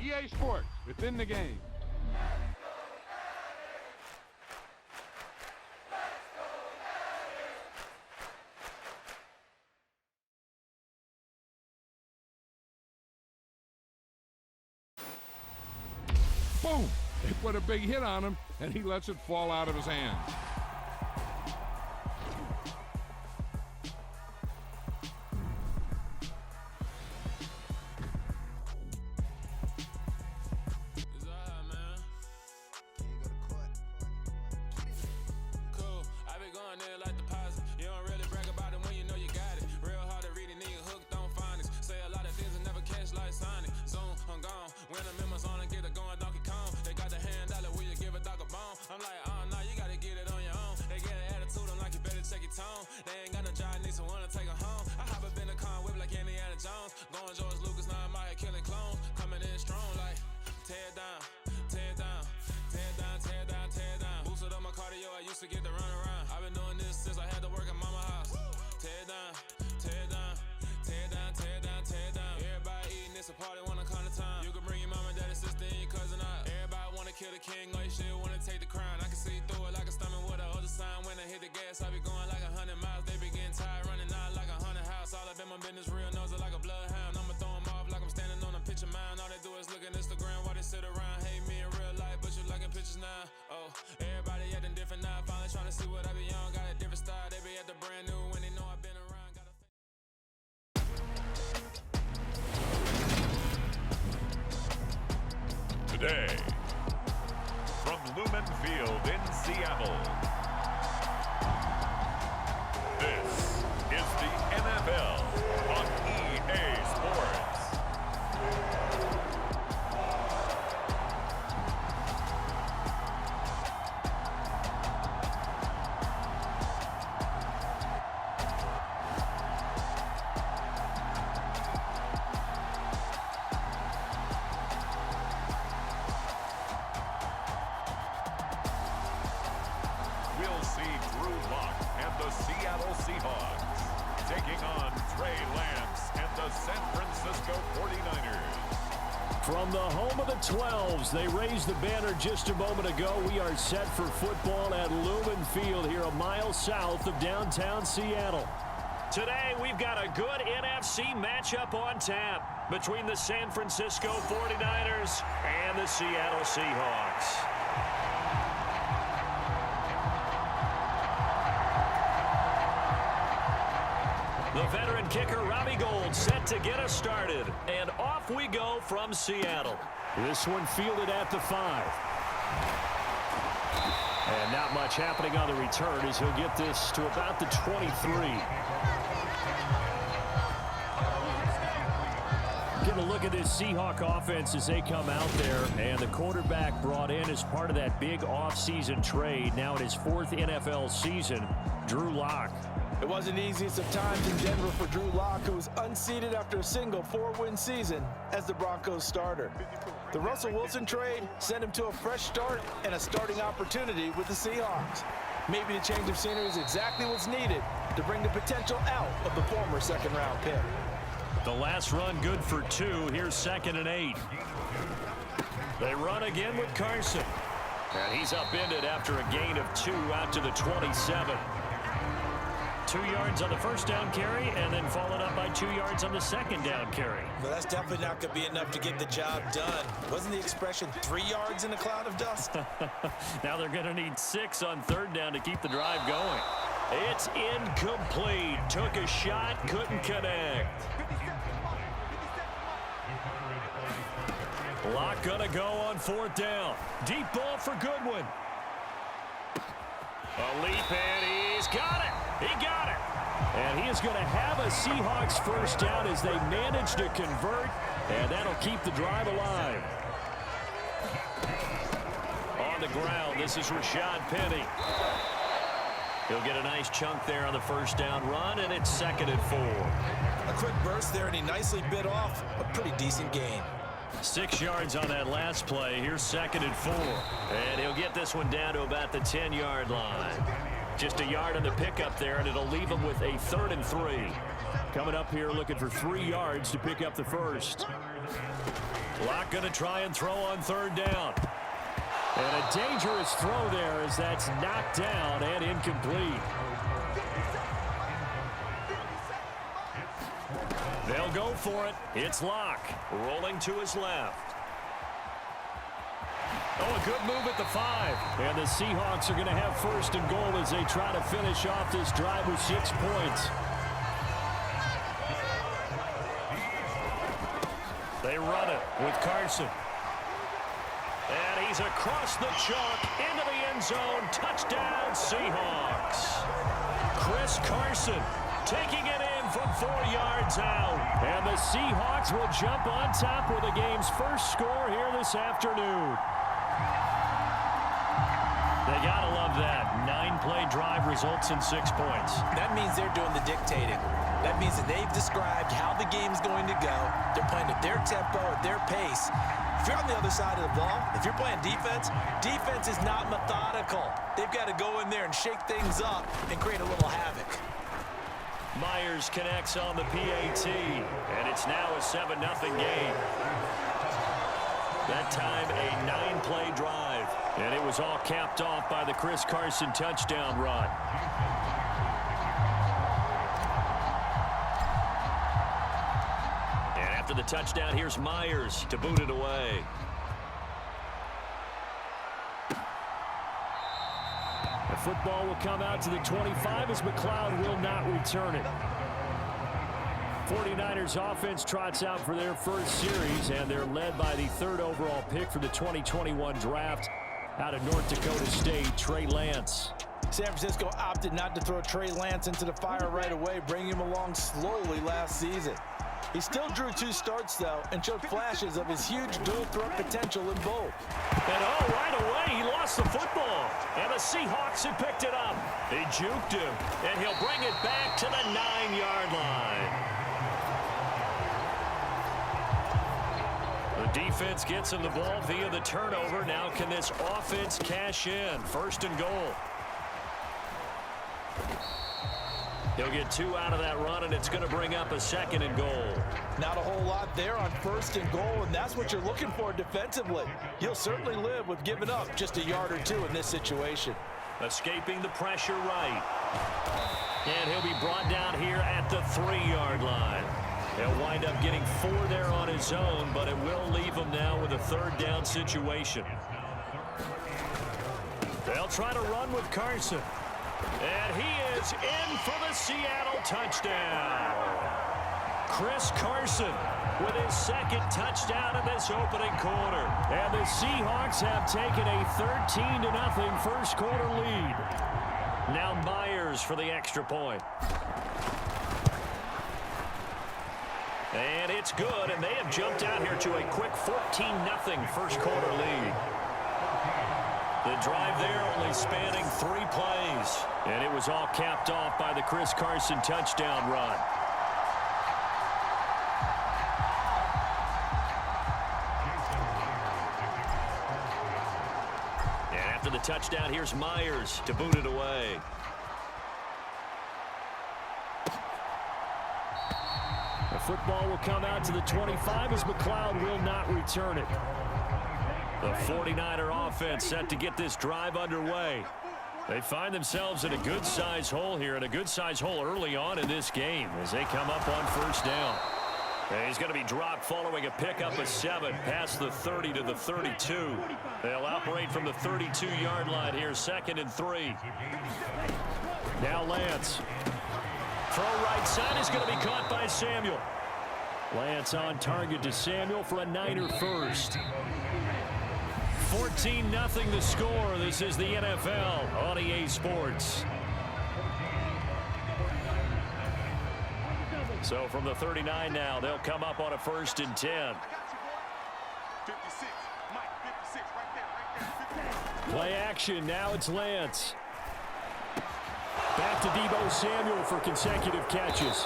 EA Sports, within the game. Boom! They put a big hit on him, and he lets it fall out of his hands. Today, from Lumen Field in Seattle, this is the NFL on EA Sports. We'll see Drew Lock and the Seattle Seahawks taking on Trey Lance and the San Francisco 49ers. From the home of the 12s, they raised the banner just a moment ago. We are set for football at Lumen Field here a mile south of downtown Seattle. Today, we've got a good NFC matchup on tap between the San Francisco 49ers and the Seattle Seahawks. The veteran kicker, Robbie Gould, set to get us started. And off we go from Seattle. This one fielded at the 5. And not much happening on the return as he'll get this to about the 23. Get a look at this Seahawk offense as they come out there. And the quarterback brought in as part of that big offseason trade. Now in his 4th NFL season, Drew Lock. It wasn't the easiest of times in Denver for Drew Lock, who was unseated after a single 4-win season as the Broncos starter. The Russell Wilson trade sent him to a fresh start and a starting opportunity with the Seahawks. Maybe the change of scenery is exactly what's needed to bring the potential out of the former second-round pick. The last run good for 2. Here's 2nd and 8. They run again with Carson. And he's upended after a gain of 2 out to the 27. 2 yards on the first down carry, and then followed up by 2 yards on the second down carry. Well, that's definitely not going to be enough to get the job done. Wasn't the expression 3 yards in a cloud of dust? Now they're going to need 6 on 3rd down to keep the drive going. It's incomplete. Took a shot, couldn't connect. Lock going to go on 4th down. Deep ball for Goodwin. A leap, and he's got it. He got it. And he is going to have a Seahawks first down as they manage to convert, and that'll keep the drive alive. On the ground, this is Rashad Penny. He'll get a nice chunk there on the first down run, and it's 2nd and 4. A quick burst there, and he nicely bit off a pretty decent gain. 6 yards on that last play. Here's 2nd and 4. And he'll get this one down to about the 10-yard line. Just a yard on the pickup there, and it'll leave him with a 3rd and 3. Coming up here looking for 3 yards to pick up the first. Locke going to try and throw on third down. And a dangerous throw there as that's knocked down and incomplete. They'll go for it. It's Locke rolling to his left. Oh, a good move at the 5. And the Seahawks are going to have first and goal as they try to finish off this drive with 6 points. They run it with Carson. And he's across the chalk into the end zone. Touchdown, Seahawks. Chris Carson taking it in from 4 yards out. And the Seahawks will jump on top with the game's first score here this afternoon. They gotta love that. 9-play drive results in 6 points. That means they're doing the dictating. That means that they've described how the game's going to go. They're playing at their tempo, at their pace. If you're on the other side of the ball, if you're playing defense, defense is not methodical. They've got to go in there and shake things up and create a little havoc. Myers connects on the PAT, and it's now a 7-0 game. That time, a 9-play drive, and it was all capped off by the Chris Carson touchdown run. And after the touchdown, here's Myers to boot it away. The football will come out to the 25 as McLeod will not return it. 49ers offense trots out for their first series, and they're led by the 3rd overall pick for the 2021 draft out of North Dakota State, Trey Lance. San Francisco opted not to throw Trey Lance into the fire right away, bringing him along slowly last season. He still drew 2 starts, though, and showed flashes of his huge dual-threat potential in both. And right away, he lost the football. And the Seahawks had picked it up. They juked him, and he'll bring it back to the 9-yard line. The defense gets him the ball via the turnover. Now can this offense cash in? 1st and goal. He'll get 2 out of that run, and it's going to bring up a 2nd and goal. Not a whole lot there on 1st and goal, and that's what you're looking for defensively. You'll certainly live with giving up just a yard or 2 in this situation. Escaping the pressure right. And he'll be brought down here at the 3-yard line. He'll wind up getting 4 there on his own, but it will leave him now with a 3rd down situation. They'll try to run with Carson. And he is in for the Seattle touchdown. Chris Carson with his 2nd touchdown in this opening quarter. And the Seahawks have taken a 13-0 first quarter lead. Now Myers for the extra point. And it's good, and they have jumped out here to a quick 14-0 first quarter lead. The drive there only spanning 3 plays, and it was all capped off by the Chris Carson touchdown run. And after the touchdown, here's Myers to boot it away. The football will come out to the 25 as McLeod will not return it. The 49er offense set to get this drive underway. They find themselves in a good-sized hole here, and a good-sized hole early on in this game as they come up on 1st down. And he's going to be dropped following a pickup of 7 past the 30 to the 32. They'll operate from the 32-yard line here, 2nd and 3. Now Lance. Throw right side is going to be caught by Samuel. Lance on target to Samuel for a Niner first. 14-0 the score. This is the NFL on EA Sports. So from the 39 now, they'll come up on a 1st and 10. Play action. Now it's Lance. Back to Deebo Samuel for consecutive catches.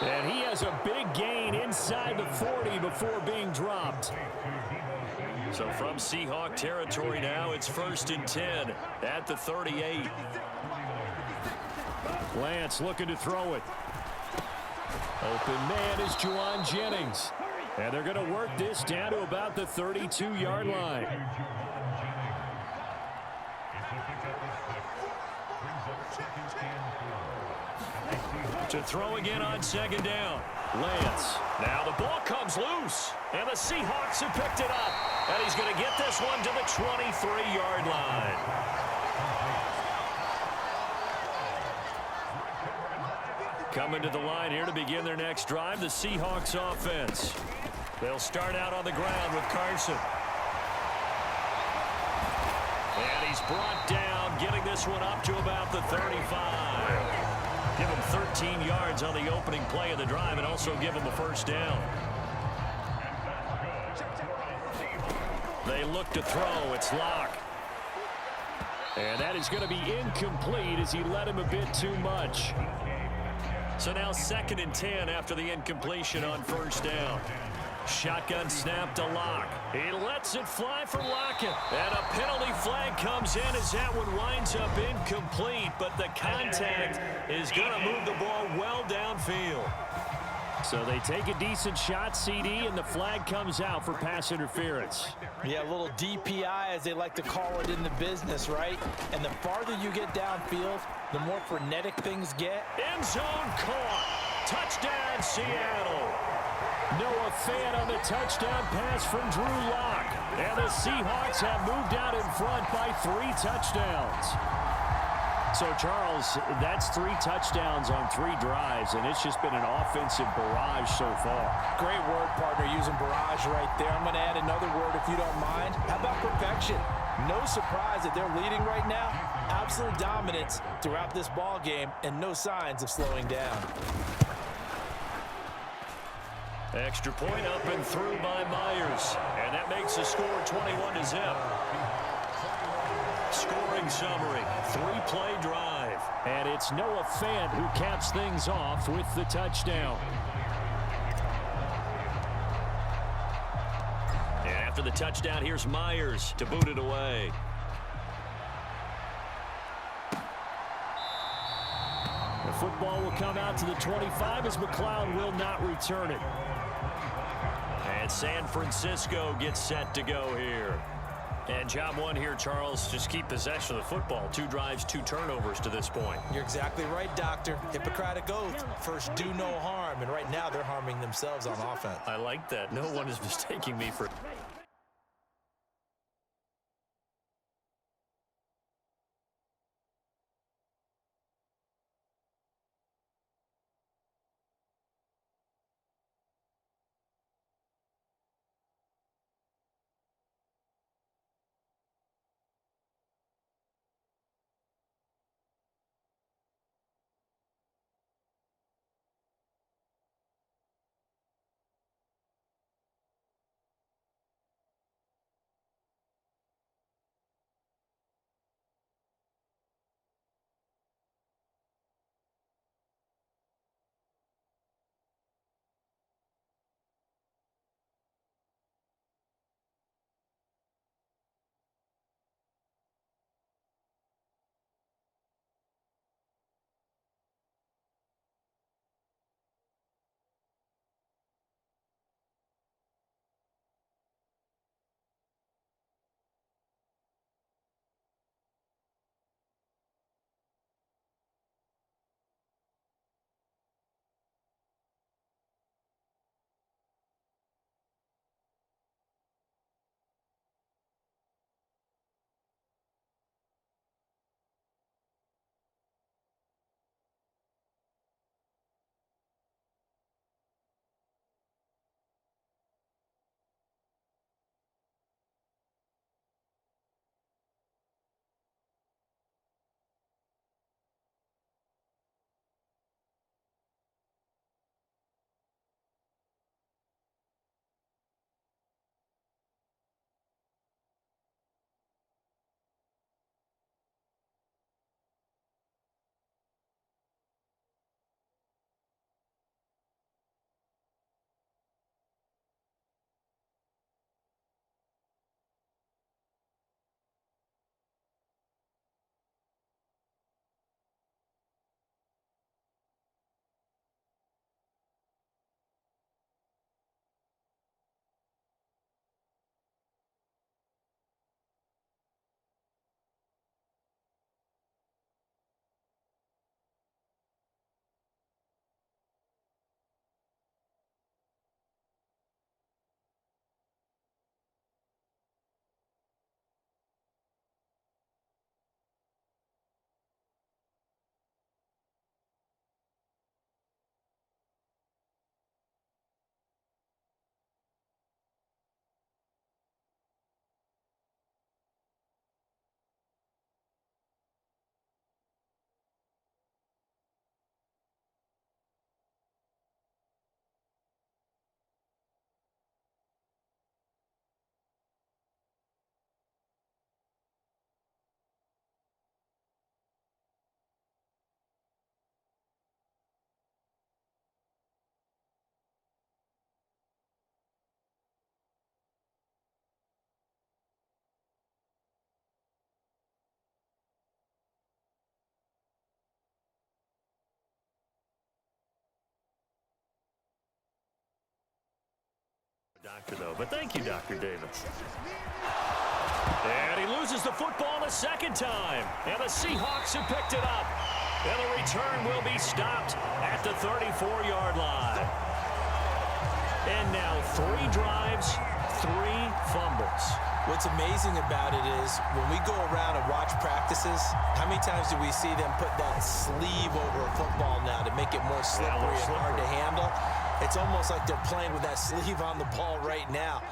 And he has a big gain inside the 40 before being dropped. So from Seahawk territory now, it's 1st and 10 at the 38. Lance looking to throw it. Open man is Juwan Jennings. And they're going to work this down to about the 32-yard line. To throw again on second down. Lance. Now the ball comes loose. And the Seahawks have picked it up. And he's going to get this one to the 23-yard line. Coming to the line here to begin their next drive, the Seahawks offense. They'll start out on the ground with Carson. And he's brought down, getting this one up to about the 35. Give him 13 yards on the opening play of the drive and also give him a first down. They look to throw. It's Locke. And that is going to be incomplete as he led him a bit too much. So now 2nd and 10 after the incompletion on first down. Shotgun snap to Locke. He lets it fly for Lockett. And a penalty flag comes in as that one winds up incomplete. But the contact is going to move the ball well downfield. So they take a decent shot, CD, and the flag comes out for pass interference. Yeah, a little DPI, as they like to call it in the business, right? And the farther you get downfield, the more frenetic things get. End zone caught. Touchdown, Seattle. Noah Fant on the touchdown pass from Drew Lock. And the Seahawks have moved out in front by 3 touchdowns. So, Charles, that's 3 touchdowns on 3 drives, and it's just been an offensive barrage so far. Great word, partner, using barrage right there. I'm going to add another word if you don't mind. How about perfection? No surprise that they're leading right now. Absolute dominance throughout this ball game and no signs of slowing down. Extra point up and through by Myers. And that makes the score 21-0. Scoring summary, 3-play drive. And it's Noah Fant who caps things off with the touchdown. And after the touchdown, here's Myers to boot it away. The football will come out to the 25 as McLeod will not return it. And San Francisco gets set to go here. And job one here, Charles, just keep possession of the football. 2 drives, 2 turnovers to this point. You're exactly right, Doctor. Hippocratic oath. First, do no harm. And right now, they're harming themselves on offense. I like that. No one is mistaking me for... Doctor, though, but thank you, Dr. Davis. And he loses the football a second time. And the Seahawks have picked it up. And the return will be stopped at the 34-yard line. And now 3 drives, 3 fumbles. What's amazing about it is when we go around and watch practices, how many times do we see them put that sleeve over a football now to make it more slippery and hard to handle? It's almost like they're playing with that sleeve on the ball right now.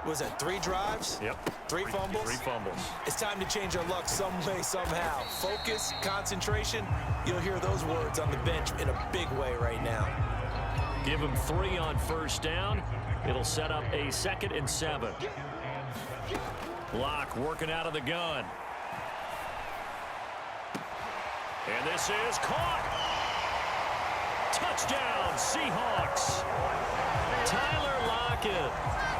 Was it 3 drives? Yep. 3 fumbles? 3 fumbles. It's time to change our luck some way, somehow. Focus, concentration, you'll hear those words on the bench in a big way right now. Give him 3 on first down. It'll set up a 2nd and 7. Locke working out of the gun. And this is caught. Touchdown, Seahawks. Tyler Lockett,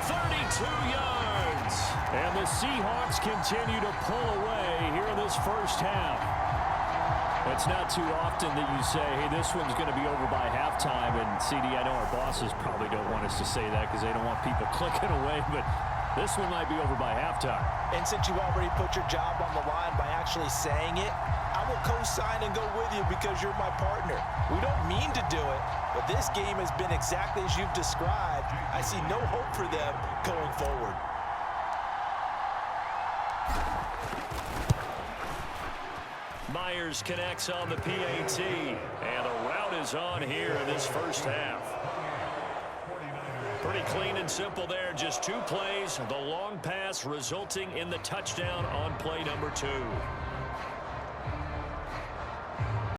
32 yards. And the Seahawks continue to pull away here in this first half. It's not too often that you say, hey, this one's going to be over by halftime. And, CD, I know our bosses probably don't want us to say that because they don't want people clicking away, but this one might be over by halftime. And since you already put your job on the line by actually saying it, I will co-sign and go with you because you're my partner. We don't mean to do it, but this game has been exactly as you've described. I see no hope for them going forward. Myers connects on the PAT, and a route is on here in this first half. Pretty clean and simple there, just 2 plays, the long pass resulting in the touchdown on play number 2.